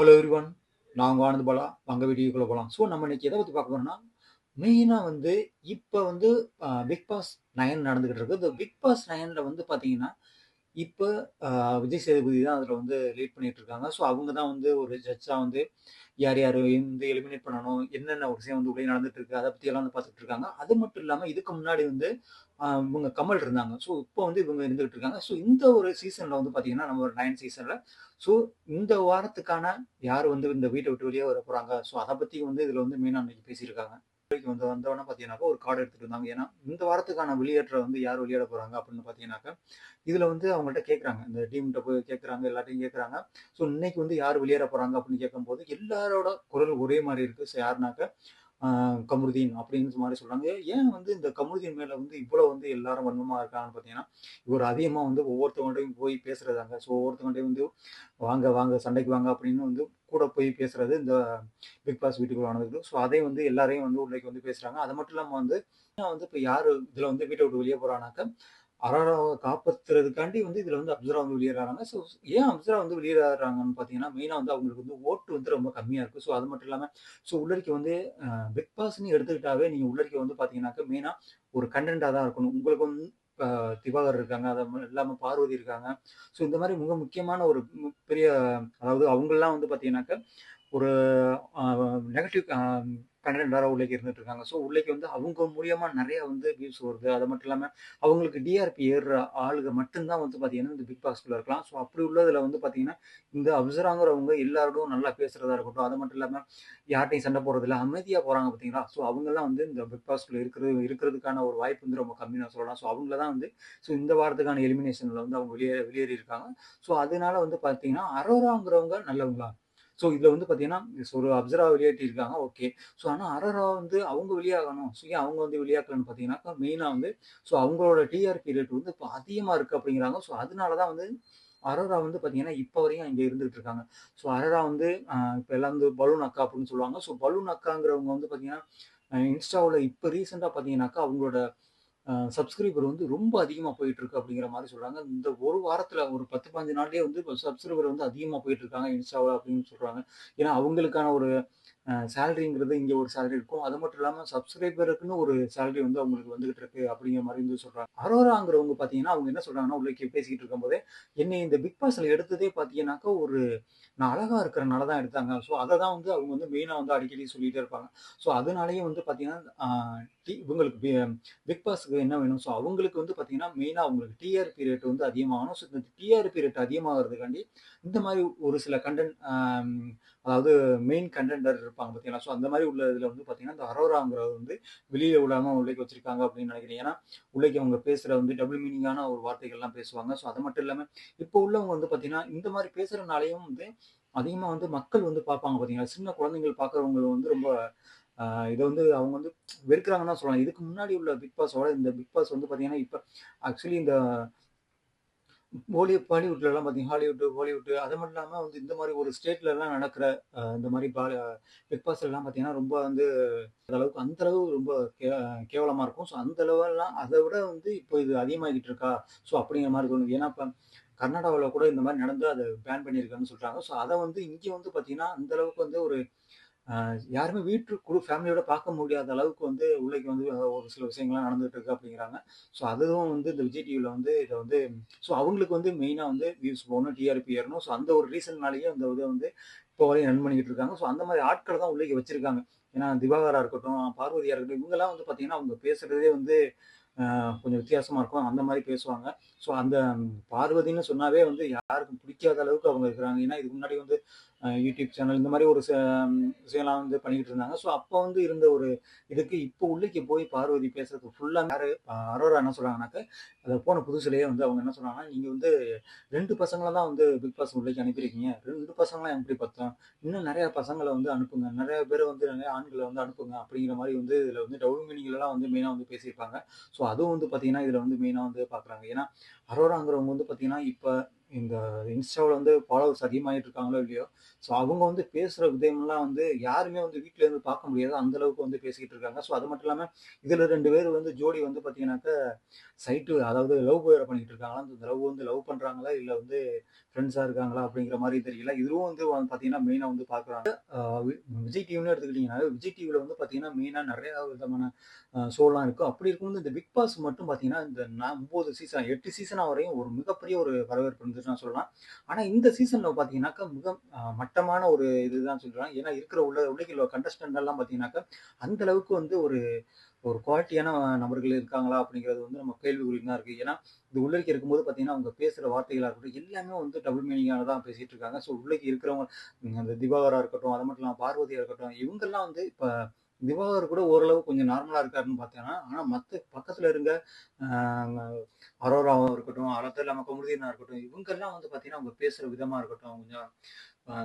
Hello everyone. நான் உங்க ஆனந்த் பாலா. வாங்க வீடியோக்குள்ள போலாம். ஸோ நம்ம இன்னைக்கு எத பத்தி பார்க்க போறோம்னா, மெயினா வந்து இப்ப வந்து பிக் பாஸ் 9 நடந்துகிட்டு இருக்கு. இந்த பிக் பாஸ் 9ல வந்து பார்த்தீங்கன்னா, இப்ப அ விஜய் சேதுபதி தான் அதுல வந்து லீட் பண்ணிட்டு இருக்காங்க. ஸோ அவங்க தான் வந்து ஒரு ஜட்ஜா வந்து யார் யார் வந்து எலிமினேட் பண்ணணும், என்னென்ன ஒரு விஷயம் வந்து உள்ளே நடந்துட்டு இருக்கு, அத பத்தியெல்லாம் வந்து பார்த்துட்டு இருக்காங்க. அது மட்டும் இல்லாம இதுக்கு முன்னாடி வந்து இவங்க கமல் இருந்தாங்க. ஸோ இப்போ வந்து இவங்க இருந்துகிட்டு இருக்காங்க. ஸோ இந்த ஒரு சீசன்ல வந்து பார்த்தீங்கன்னா, நம்ம ஒரு 9 சீசன்ல ஸோ இந்த வாரத்துக்கான யார் வந்து இந்த வீட்ட விட்டு வெளியே வரப் போறாங்க. ஸோ அத பத்தி வந்து இதுல வந்து மெயினா இன்னைக்கு பேசியிருக்காங்க. வந்து வந்தோனே பார்த்தீங்கன்னாக்கா, ஒரு கார்ட் எடுத்துட்டு இருந்தாங்க. ஏன்னா, இந்த வாரத்துக்கான வெளியேற்ற வந்து யார் வெளியேற போறாங்க அப்படின்னு பார்த்தீங்கன்னாக்கா, இதுல வந்து அவங்கள்ட்ட கேட்குறாங்க. இந்த டீம்ட்ட போய் கேட்குறாங்க, எல்லார்ட்டயும் கேட்குறாங்க. ஸோ இன்னைக்கு வந்து யார் வெளியேற போறாங்க அப்படின்னு கேட்கும்போது, எல்லாரோட குரல் ஒரே மாரி இருக்கு. ஸோ யாருனாக்க கமருதீன் அப்படின்னு மாரி சொல்றாங்க. ஏன் வந்து இந்த கமருதீன் மேல வந்து இவ்வளோ வந்து எல்லாரும் வன்மமா இருக்காங்கன்னு பார்த்தீங்கன்னா, இவர் அதிகமா வந்து ஒவ்வொருத்தவங்கள்ட்டயும் போய் பேசுறதாங்க. ஸோ ஒவ்வொருத்தவங்கள்ட்டயும் வந்து வாங்க, வாங்க சண்டைக்கு வாங்க அப்படின்னு வந்து கூட போய் பேசுறது இந்த பிக் பாஸ் வீட்டுக்குள்ள நடந்தது. ஸோ அதை வந்து எல்லாரையும் வந்து உள்ளேக்கு வந்து பேசுறாங்க. அது மட்டும் இல்லாம வந்து இப்ப யாரு இதுல வந்து வீட்ட விட்டு வெளிய போறானாக்க, அரோராவ காப்பாத்துறதுக்காண்டி வந்து இதுல வந்து அப்சரா வந்து வெளியேறாங்க. ஸோ ஏன் அப்சரா வந்து வெளியேறாங்கன்னு பார்த்தீங்கன்னா, மெயினா வந்து அவங்களுக்கு வந்து ஓட்டு வந்து ரொம்ப கம்மியா இருக்கு. ஸோ அது மட்டும் இல்லாம ஸோ உள்ளரிக்க வந்து பிக் பாஸ்ன்னு எடுத்துக்கிட்டாவே நீங்க உள்ளரிக்க வந்து பார்த்தீங்கன்னாக்க, மெயினா ஒரு கன்டென்ட்டா தான் இருக்கணும். உங்களுக்கு வந்து இப்ப திவாகர் இருக்காங்க. அது இல்லாம பார்வதி இருக்காங்க. ஸோ இந்த மாரி மிக முக்கியமான ஒரு பெரிய அதாவது அவங்கலாம் வந்து பார்த்தீங்கன்னாக்க, ஒரு அ நெகட்டிவ் கன்டென்ட் வேற உள்ளேக்கு இருந்துட்டு இருக்காங்க. ஸோ உள்ளேக்கு வந்து அவங்க மூலியமா நெறைய வந்து வியூஸ் வருது. அது மட்டும் இல்லாம அவங்களுக்கு டிஆர்பி ஏறுற ஆளுக மட்டும் தான் வந்து பார்த்தீங்கன்னா, இந்த பிக் பாஸ்குள்ள இருக்கலாம். ஸோ அப்படி உள்ளதுல வந்து பார்த்தீங்கன்னா, இந்த அப்சராங்கிறவங்க எல்லாரோடும் நல்லா பேசுறதா இருக்கட்டும், அது மட்டும் இல்லாம யார்ட்டயும் சண்டை போடுறதில்ல. அமைதியா போறாங்க பார்த்தீங்களா? ஸோ அவங்கலாம் வந்து இந்த பிக் பாஸ்குள்ள இருக்கிறதுக்கான ஒரு வாய்ப்பு வந்து ரொம்ப கம்மின்னு நான் சொல்லலாம். ஸோ அவங்கள தான் வந்து இந்த வாரத்துக்கான எலிமினேஷன்ல வந்து அவங்க வெளியேறி இருக்காங்க. ஸோ அதனால வந்து பார்த்தீங்கன்னா, அரோராங்கிறவங்க நல்லவங்களா? ஸோ இதுல வந்து பார்த்தீங்கன்னா, ஒரு அப்சரா வெளியேற்றிருக்காங்க. ஓகே. ஸோ ஆனா அரோரா வந்து அவங்க வெளியாகணும். ஸோ ஏன் அவங்க வந்து வெளியாகலன்னு பார்த்தீங்கன்னாக்கா, மெயினா வந்து அவங்களோட டிஆர்பி ரேட் வந்து இப்ப அதிகமா இருக்கு அப்படிங்கிறாங்க. ஸோ அதனால தான் வந்து அரோரா வந்து பார்த்தீங்கன்னா, இப்ப வரையும் அங்க இருந்துகிட்டு இருக்காங்க. ஸோ அரோரா வந்து இப்ப எல்லாம் வந்து பலூன் அக்கா அப்படின்னு சொல்லுவாங்க. ஸோ பலூன் அக்காங்கிறவங்க வந்து பார்த்தீங்கன்னா, இன்ஸ்டாவுல இப்ப ரீசென்ட்டா பார்த்தீங்கன்னாக்கா, அவங்களோட சப்ஸ்கிரைபர் வந்து ரொம்ப அதிகமா போயிட்டு இருக்கு அப்படிங்கிற மாரி சொல்றாங்க. இந்த ஒரு வாரத்துல ஒரு 10, 15 நாள்லயே வந்து சப்ஸ்கிரைபர் வந்து அதிகமா போயிட்டு இருக்காங்க இன்ஸ்டாவுல அப்படின்னு சொல்றாங்க. ஏன்னா அவங்களுக்கான ஒரு சேலரிங்கிறது இங்க ஒரு சேலரி இருக்கும். அது மட்டும் இல்லாம சப்ஸ்கிரைபருக்குன்னு ஒரு சேலரி வந்து அவங்களுக்கு வந்துகிட்டு இருக்கு அப்படிங்கிற மாரி வந்து சொல்றாங்க. அரோராங்கிறவங்க பார்த்தீங்கன்னா, அவங்க என்ன சொல்றாங்கன்னா, உள்ள பேசிக்கிட்டு இருக்கும்போதே, என்னைய இந்த பிக் பாஸ்ல எடுத்ததே பார்த்தீங்கன்னாக்கா, நான் அழகா இருக்கிறனால தான் எடுத்தாங்க. ஸோ அத தான் வந்து அவங்க வந்து மெயினா வந்து அடிக்கடி சொல்லிட்டே இருப்பாங்க. ஸோ அதனாலேயே வந்து பார்த்தீங்கன்னா, இவங்களுக்கு பிக் பாஸ்க்கு என்ன வேணும்? ஸோ அவங்களுக்கு வந்து பார்த்தீங்கன்னா, மெயினா அவங்களுக்கு டிஆர்பி ரேட் வந்து அதிகமாகணும். ஸோ இந்த டிஆர்பி ரேட் அதிகமாகறதுக்காண்டி, இந்த மாரி ஒரு சில கன்டென்ட் அதாவது மெயின் கண்டெண்டர் இருப்பாங்க பார்த்தீங்களா? ஸோ அந்த மாரி உள்ள இதுல வந்து பார்த்தீங்கன்னா, இந்த அரோராங்கிறவர் வந்து வெளிய விடாம உள்ளேக்கு வச்சிருக்காங்க அப்படின்னு நினைக்கிறேன். ஏன்னா, உள்ளேக்கு அவங்க பேசுற வந்து டபுள் மீனிங்கான ஒரு வார்த்தைகள்லாம் பேசுவாங்க. ஸோ அது மட்டும் இல்லாம, இப்போ உள்ளவங்க வந்து பார்த்தீங்கன்னா, இந்த மாரி பேசுறனாலயும் வந்து அதிகமா வந்து மக்கள் வந்து பார்ப்பாங்க பார்த்தீங்களா? சின்ன குழந்தைகள் பார்க்குறவங்க வந்து ரொம்ப அ இத வந்து அவங்க வந்து வெறுக்கிறாங்கன்னு தான் சொல்லலாம். இதுக்கு முன்னாடி உள்ள பிக் பாஸோட இந்த பிக் பாஸ் வந்து பார்த்தீங்கன்னா, இப்ப ஆக்சுவலி இந்த பாலிவுட்லலாம் பார்த்தீங்கன்னா, ஹாலிவுட் அது மட்டும் இல்லாம வந்து இந்த மாரி ஒரு ஸ்டேட்லலாம் நடக்கிற இந்த மாரி பிக் பாஸ்லலாம் பார்த்தீங்கன்னா, ரொம்ப வந்து அந்த அளவு ரொம்ப கே கேவலமா இருக்கும். ஸோ அந்த லெவல்லாம் அத விட வந்து இப்போ இது அதிகமாகிட்டு இருக்கா? ஸோ அப்படிங்கிற மாரி தோணுது. ஏன்னா, இப்ப கர்நாடகாவுல கூட இந்த மாரி நடந்து அத பேன் பண்ணியிருக்காங்கன்னு சொல்றாங்க. ஸோ அத வந்து இங்க வந்து பார்த்தீங்கன்னா, அந்த அளவுக்கு வந்து ஒரு யாருமே ஃபேமிலியோட பார்க்க முடியாத அளவுக்கு வந்து உள்ளேக்கு வந்து ஒரு சில விஷயங்கள்லாம் நடந்துட்டு இருக்கு அப்படிங்கிறாங்க. ஸோ அதுவும் வந்து இந்த விஜய் டிவில வந்து இத வந்து அவங்களுக்கு வந்து மெயினா வந்து வியூஸ் போகணும், டிஆர்பி ஏறணும். ஸோ அந்த ஒரு ரீசன்னாலேயே அந்த இத வந்து இப்போ வரையும் ரன் பண்ணிக்கிட்டு இருக்காங்க. ஸோ அந்த மாரி ஆட்கள தான் உள்ளேக்கு வச்சிருக்காங்க. ஏன்னா திவாகரா இருக்கட்டும், பார்வதியா இருக்கட்டும், இவங்கலாம் வந்து பார்த்தீங்கன்னா, அவங்க பேசுறதே வந்து கொஞ்சம் வித்தியாசமா இருக்கும். அந்த மாரி பேசுவாங்க. ஸோ அந்த பார்வதின்னு சொன்னாவே வந்து யாருக்கும் பிடிக்காத அளவுக்கு அவங்க இருக்கிறாங்க. ஏன்னா இதுக்கு முன்னாடி வந்து யூடியூப் சேனல் இந்த மாரி ஒரு விஷயம்லாம் வந்து பண்ணிக்கிட்டு இருந்தாங்க. ஸோ அப்போ வந்து இருந்த ஒரு இதுக்கு இப்போ உள்ளேக்கு போய் பார்வதி பேசுறது ஃபுல்லா யாரு அரோரா என்ன சொல்றாங்கன்னாக்க, அத போன புதுசுலயே வந்து அவங்க என்ன சொன்னாங்கன்னா, "நீங்க வந்து 2 பசங்கள தான் வந்து பிக் பாஸ் உள்ளேக்கு அனுப்பியிருக்கீங்க. 2 பசங்கலாம் எப்படி பத்தும்? இன்னும் நெறைய பசங்கள வந்து அனுப்புங்க. நெறைய பேர வந்து நெறைய ஆண்கள வந்து அனுப்புங்க." அப்படிங்கிற மாரி வந்து இதுல வந்து டபுள் மீனிங்லலாம் வந்து மெயினா வந்து பேசியிருப்பாங்க. ஸோ அதுவும் வந்து பார்த்தீங்கன்னா, இதுல வந்து மெயினா வந்து பார்க்குறாங்க. ஏன்னா, அரோராங்கிறவங்க வந்து பார்த்தீங்கன்னா, இப்ப இந்த இன்ஸ்டாவில் வந்து ஃபாலோவர்ஸ் அதிகமாகிட்டு இருக்காங்களோ இல்லையோ, ஸோ அவங்க வந்து பேசுகிற விதம்லாம் வந்து யாருமே வந்து வீட்டில இருந்து பார்க்க முடியாது. அந்த அளவுக்கு வந்து பேசிக்கிட்டு இருக்காங்க. ஸோ அது மட்டும் இல்லாமல் இதில் 2 பேர் வந்து ஜோடி வந்து பார்த்தீங்கன்னாக்கா சைட்டு அதாவது லவ் வேற பண்ணிட்டு இருக்காங்களா. அந்த லவ் வந்து லவ் பண்ணுறாங்களா இல்லை வந்து ஃப்ரெண்ட்ஸாக இருக்காங்களா அப்படிங்கிற மாதிரி தெரியல. இதுவும் வந்து பார்த்தீங்கன்னா மெயினாக வந்து பார்க்குறாங்க. விஜய் டிவின்னு எடுத்துக்கிட்டிங்கன்னா விஜய் டிவியில் வந்து பார்த்தீங்கன்னா மெயினாக நிறையா விதமான ஷோலாம் இருக்கும். அப்படி இருக்கும்போது இந்த பிக் பாஸ் மட்டும் பார்த்தீங்கன்னா இந்த 9 சீசன் 8 சீசனா வரையும் ஒரு மிகப்பெரிய ஒரு வரவேற்பு இருந்துச்சுன்னு நான் சொல்லலாம். ஆனா இந்த சீசன்ல பார்த்தீங்கன்னாக்கா மிக மட்டமான ஒரு இதுதான் சொல்றேன். ஏன்னா இருக்கிற உலகில் கண்டஸ்டன்ட் எல்லாம் பார்த்தீங்கன்னாக்கா அந்த அளவுக்கு வந்து ஒரு ஒரு குவாலிட்டியான நபர்கள் இருக்காங்களா அப்படிங்கிறது வந்து நம்ம கேள்விக்குறி தான் இருக்கு. ஏன்னா இது உள்ளிருக்கி இருக்கும்போது பார்த்தீங்கன்னா அவங்க பேசுகிற வார்த்தைகளாக இருக்கட்டும் எல்லாமே வந்து டபுள் மீனிங்கான தான் பேசிட்டு இருக்காங்க. ஸோ உள்ளிருக்கி இருக்கிறவங்க அந்த திவாகரா இருக்கட்டும் அது மட்டும் இல்லாமல் பார்வதியா இருக்கட்டும் இவங்கெல்லாம் வந்து இப்போ திவாகர் கூட ஓரளவு கொஞ்சம் நார்மலா இருக்காருன்னு பார்த்தேன்னா, ஆனா மத்த பக்கத்துல இருங்க அரோராவா இருக்கட்டும், அது இல்லாம கமருதீனா இருக்கட்டும், இவங்கெல்லாம் வந்து பார்த்தீங்கன்னா, அவங்க பேசுற விதமா இருக்கட்டும், கொஞ்சம்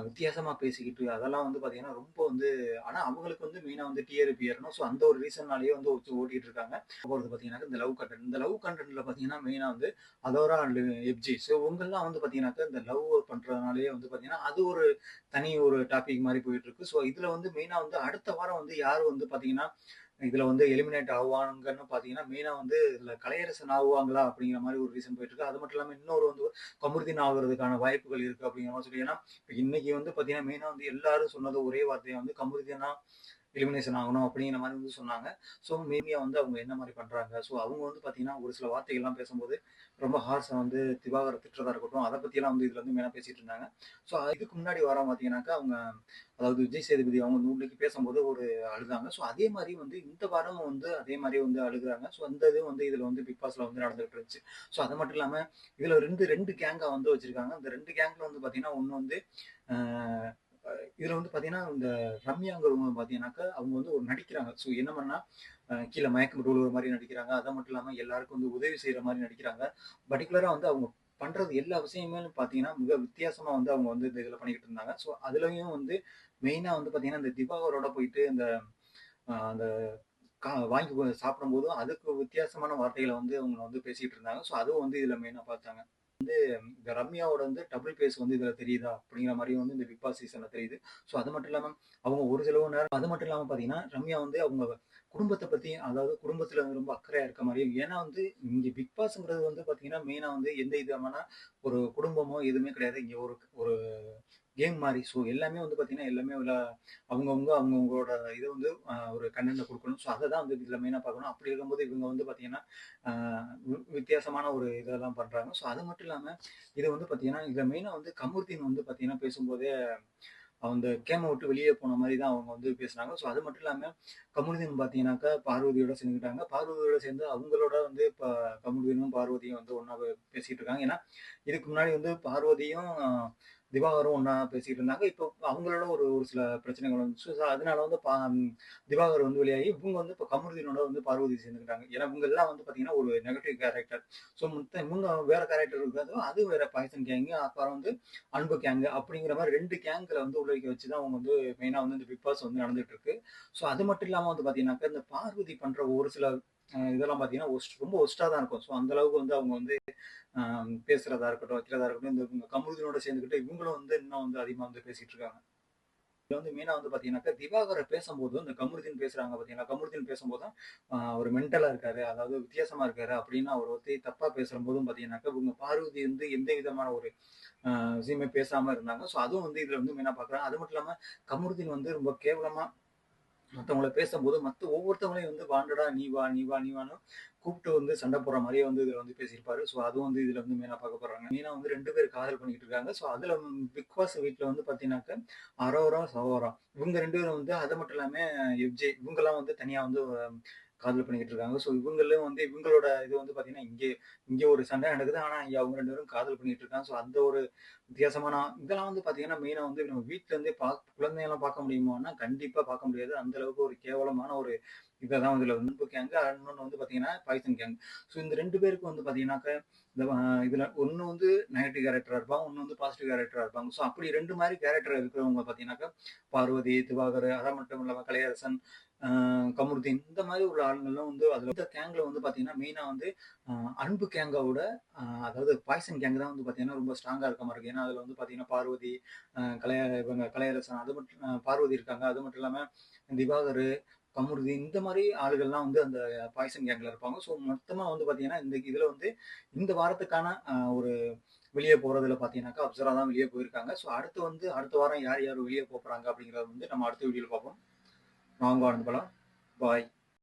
வித்தியாசமா பேசிக்கிட்டு அதெல்லாம் வந்து பார்த்தீங்கன்னா, ரொம்ப வந்து ஆனா அவங்களுக்கு வந்து மெயினா வந்து டிஆர்பி ஏறணும். ஸோ அந்த ஒரு ரீசன்னாலேயே வந்து வச்சு ஓட்டிட்டு இருக்காங்க. போறது பார்த்தீங்கன்னாக்கா, இந்த லவ் கன்டென்ட். இந்த லவ் கன்டென்ட்ல பார்த்தீங்கன்னா, மெயினா வந்து அதோரா அண்ட் எஃப்ஜி. ஸோ இவங்கெல்லாம் வந்து பார்த்தீங்கன்னாக்கா, இந்த லவ் பண்றதுனாலேயே வந்து பார்த்தீங்கன்னா, அது ஒரு தனி ஒரு டாபிக் மாரி போயிட்டு இருக்கு. ஸோ இதுல வந்து மெயினா வந்து அடுத்த வாரம் வந்து யாரு வந்து பார்த்தீங்கன்னா, இதுல வந்து எலிமினேட் ஆவாங்கன்னு பார்த்தீங்கன்னா, மெயினா வந்து இதுல கலையரசன் ஆவாங்களா அப்படிங்கிற மாரி ஒரு ரீசன் போயிட்டு இருக்கு. அது மட்டும் இல்லாம இன்னொரு வந்து கமருதீன் ஆகுறதுக்கான வாய்ப்புகள் இருக்கு அப்படிங்கிற மாரி சொல்லி ஏன்னா, இப்ப இன்னைக்கு வந்து பார்த்தீங்கன்னா, மெயினா வந்து எல்லாரும் சொன்னது ஒரே வார்த்தையா வந்து கமருதீனா எலிமினேஷன் ஆகணும் அப்படிங்கிற மாரி வந்து சொன்னாங்க. ஸோ மேபியா வந்து அவங்க என்ன மாரி பண்றாங்க? ஸோ அவங்க வந்து பார்த்தீங்கன்னா, ஒரு சில வார்த்தைகள்லாம் பேசும்போது ரொம்ப ஹார்ஷா வந்து திவாகர திட்டுறதா இருக்கட்டும், அத பத்தியெல்லாம் வந்து இதுல வந்து மெயினா பேசிட்டு இருந்தாங்க. ஸோ இதுக்கு முன்னாடி வாரம் பார்த்தீங்கன்னாக்கா, அவங்க அதாவது விஜய் சேதுபதி அவங்க நூலுக்கு பேசும்போது ஒரு அழுதாங்க. ஸோ அதே மாரி வந்து இந்த வாரமும் வந்து அதே மாரி வந்து அழுகுறாங்க. ஸோ அந்த இது வந்து இதுல வந்து பிக் பாஸ்ல வந்து நடந்துகிட்டு இருந்துச்சு. ஸோ அது மட்டும் இல்லாம இதுல 2 கேங்கா வந்து வச்சிருக்காங்க. அந்த 2 கேங்க்ல வந்து பார்த்தீங்கன்னா, ஒண்ணு வந்து அ இதுல வந்து பார்த்தீங்கன்னா, இந்த ரம்யாங்கிறவங்க பார்த்தீங்கன்னாக்கா, அவங்க வந்து ஒரு நடிக்கிறாங்க. ஸோ என்ன பண்ணா, கீழ மயக்கம் போட்டு விழுகுற மாரி நடிக்கிறாங்க. அது மட்டும் இல்லாம எல்லாருக்கும் வந்து உதவி செய்ற மாரி நடிக்கிறாங்க. பர்ட்டிகுலரா வந்து அவங்க பண்றது எல்லா விஷயமுமே பார்த்தீங்கன்னா, மிக வித்தியாசமா வந்து அவங்க வந்து இந்த இதுல பண்ணிக்கிட்டு இருந்தாங்க. ஸோ அதுலயும் வந்து மெயினா வந்து பார்த்தீங்கன்னா, இந்த திவாகரோட போயிட்டு இந்த அந்த வாங்கி சாப்பிடும்போதும் அதுக்கு வித்தியாசமான வார்த்தைகள வந்து அவங்க வந்து பேசிட்டு இருந்தாங்க. ஸோ அதுவும் வந்து இதுல மெயினா பார்த்தாங்க. இந்த ரம்யாவோட வந்து டபுள் பேஸ் வந்து இதுல தெரியுதா? அப்படிங்கிற மாரியும் வந்து இந்த பிக் பாஸ் சீசன்ல தெரியுது. ஸோ அது மட்டும் இல்லாம அவங்க ஒரு சில நேரம் அது மட்டும் இல்லாம பார்த்தீங்கன்னா, ரம்யா வந்து அவங்க குடும்பத்த பத்தி அதாவது குடும்பத்துல வந்து ரொம்ப அக்கறையா இருக்க மாரியும் ஏன்னா வந்து இங்க பிக் பாஸ்ங்கிறது வந்து பார்த்தீங்கன்னா, மெயினா வந்து எந்த விதமான ஒரு குடும்பமோ எதுவுமே கிடையாது. இங்க ஒரு ஒரு கேம் மாரி. ஸோ எல்லாமே வந்து பார்த்தீங்கன்னா, எல்லாமே அவங்கவங்களோட இத வந்து ஒரு கண்டென்ட்ல குடுக்கணும். ஸோ அத தான் வந்து இதுல மெயினா பார்க்கணும். அப்படி இருக்கும்போது இவங்க வந்து பார்த்தீங்கன்னா, அ வித்தியாசமான ஒரு இதெல்லாம் பண்றாங்க. ஸோ அது மட்டும் இல்லாம இது வந்து பார்த்தீங்கன்னா, இதுல மெயினா வந்து கமருதீன் வந்து பார்த்தீங்கன்னா, பேசும்போதே அந்த கேம விட்டு வெளியே போன மாரி தான் அவங்க வந்து பேசுனாங்க. ஸோ அது மட்டும் இல்லாம கமருதீன் பார்த்தீங்கன்னாக்கா, பார்வதியோட சேர்ந்துக்கிட்டாங்க. பார்வதியோட சேர்ந்து அவங்களோட வந்து இப்ப கமருதீனும், பார்வதியும் வந்து ஒண்ணா பேசிட்டு இருக்காங்க. ஏன்னா, இதுக்கு முன்னாடி வந்து பார்வதியும், திவாகரும் ஒண்ணா பேசிட்டு இருந்தாங்க. இப்போ அவங்களோட ஒரு ஒரு சில பிரச்சனைகள் வந்துச்சு. ஸோ அதனால வந்து திவாகர் வந்து வெளியாகி, இவங்க வந்து இப்ப கமருதீனோட வந்து பார்வதி சேர்ந்துக்கிட்டாங்க. ஏன்னா இவங்க எல்லாம் வந்து பார்த்தீங்கன்னா, ஒரு நெகட்டிவ் கேரக்டர். ஸோ இவங்க வேற கேரக்டர் இருக்காது. அது வேற பாய்சன் கேங். அப்புறம் வந்து அன்பு கேங் அப்படிங்கிற மாரி 2 கேங்க்ல வந்து உள்ளிக்க வச்சு தான் அவங்க வந்து மெயினா வந்து இந்த பிக் பாஸ் வந்து நடந்துட்டு இருக்கு. ஸோ அது மட்டும் இல்லாம வந்து பார்த்தீங்கன்னாக்கா, இந்த பார்வதி பண்ற ஒரு சில இதெல்லாம் பார்த்தீங்கன்னா, ரொம்ப ஒர்ஸ்ட்டா தான் இருக்கும். ஸோ அந்த அளவுக்கு வந்து அவங்க வந்து அ பேசுறதா இருக்கட்டும், வைக்கிறதா இருக்கட்டும், இந்த இவங்க கமருதீனோட சேர்ந்துக்கிட்டு இவங்களும் வந்து இன்னும் வந்து அதிகமா வந்து பேசிட்டு இருக்காங்க. இதுல வந்து மெயினா வந்து பாத்தீங்கன்னாக்கா, திவாகர் பேசும்போது இந்த கமருதீன் பேசுறாங்க பாத்தீங்களா? கமருதீன் பேசும்போது தான் அவரு மென்டலா இருக்காரு. அதாவது வித்தியாசமா இருக்காரு அப்படின்னு அவர் ஒருத்தி தப்பா பேசும்போதும் பாத்தீங்கன்னாக்கா, இவங்க பார்வதி வந்து எந்த விதமான ஒரு விஷயமே பேசாம இருந்தாங்க. ஸோ அதுவும் வந்து இதுல வந்து மெயினா பாக்குறாங்க. அது மட்டும் இல்லாம கமருதீன் வந்து ரொம்ப கேவலமா மத்தவங்கள பேசும்போது ஒவ்வொருத்தவங்களையும் வந்து வாண்டடா நீ வா, நீ வா, நீ வான்னு கூப்பிட்டு வந்து சண்டை போடுற மாரியே வந்து இதுல வந்து பேசியிருப்பாரு. ஸோ அதுவும் வந்து இதுல வந்து மெயினா பார்க்கப்படுறாங்க. மெயினா வந்து 2 பேர் காதல் பண்ணிக்கிட்டு இருக்காங்க. ஸோ அதுல பிக் பாஸ் வீட்ல வந்து பார்த்தீங்கன்னாக்கா, அரோரா, சரோரா இவங்க 2 பேரும் வந்து அது மட்டும் இல்லாம எஃப்ஜே இவங்கலாம் வந்து தனியா வந்து காதல் பண்ணிக்கிட்டு இருக்காங்க. ஸோ இவங்களும் வந்து இவங்களோட இது வந்து பார்த்தீங்கன்னா, இங்கே இங்கே ஒரு சண்டை நடக்குது. ஆனா இங்க அவங்க 2 பேரும் காதல் பண்ணிட்டு இருக்காங்க. ஸோ அந்த ஒரு வித்தியாசமான இதெல்லாம் வந்து பார்த்தீங்கன்னா, மெயினா வந்து நம்ம வீட்ல இருந்தே குழந்தையெல்லாம் பார்க்க முடியுமான்னா, கண்டிப்பா பார்க்க முடியாது. அந்த அளவுக்கு ஒரு கேவலமான ஒரு இததான் இதுல வந்து அன்பு கேங். இன்னொன்னு வந்து பார்த்தீங்கன்னா, பாய்சன் கேங். ஸோ இந்த 2 பேருக்கும் வந்து பார்த்தீங்கன்னாக்கா, இந்த இதுல ஒண்ணு வந்து நெகட்டிவ் கேரக்டரா இருப்பாங்க. ஒண்ணு வந்து பாசிட்டிவ் கேரக்டரா இருப்பாங்க. ஸோ அப்படி 2 மாரி கேரக்டர் இருக்கிறவங்க பார்த்தீங்கன்னாக்கா, பார்வதி, திவாகர் அது மட்டும் இல்லாம கலையரசன் கமருதீன் இந்த மாதிரி உள்ள ஆளுங்கள்லாம் வந்து அதில் இந்த கேங்கில் வந்து பார்த்தீங்கன்னா மெயினாக வந்து அன்பு கேங்கோட அதாவது பாய்சன் கேங் தான் வந்து பார்த்தீங்கன்னா ரொம்ப ஸ்ட்ராங்காக இருக்க மாதிரி இருக்கு. ஏன்னா அதில் வந்து பார்த்தீங்கன்னா பார்வதி, இவங்க கலையரசன், அது மட்டும் பார்வதி இருக்காங்க. அது மட்டும் இல்லாமல் திவாகர், கமருதீன் இந்த மாதிரி ஆளுகள்லாம் வந்து அந்த பாய்சன் கேங்ல இருப்பாங்க. ஸோ மொத்தமாக வந்து பார்த்தீங்கன்னா இந்த இதில் வந்து இந்த வாரத்துக்கான ஒரு வெளியே போறதுல பார்த்தீங்கன்னாக்கா அப்சரா தான் வெளியே போயிருக்காங்க. ஸோ அடுத்து வந்து அடுத்த வாரம் யார் யார் வெளியே போறாங்க அப்படிங்கிறத வந்து நம்ம அடுத்த வீடியோவில் பார்ப்போம். வாங்க ஆனந்த் பலா. பாய்.